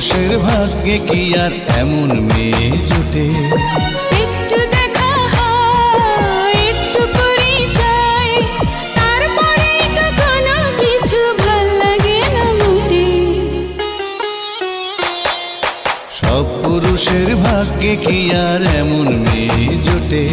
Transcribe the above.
পুরুষের ভাগ্যে কি আর এমন মেয়ে জোটে? একটু দেখা হয়, একটু পরিচয়, তারপরেই তো কোনো কিছু ভাল লাগে না মোটে। সব পুরুষের ভাগ্যে কি আর এমন মেয়ে জোটে?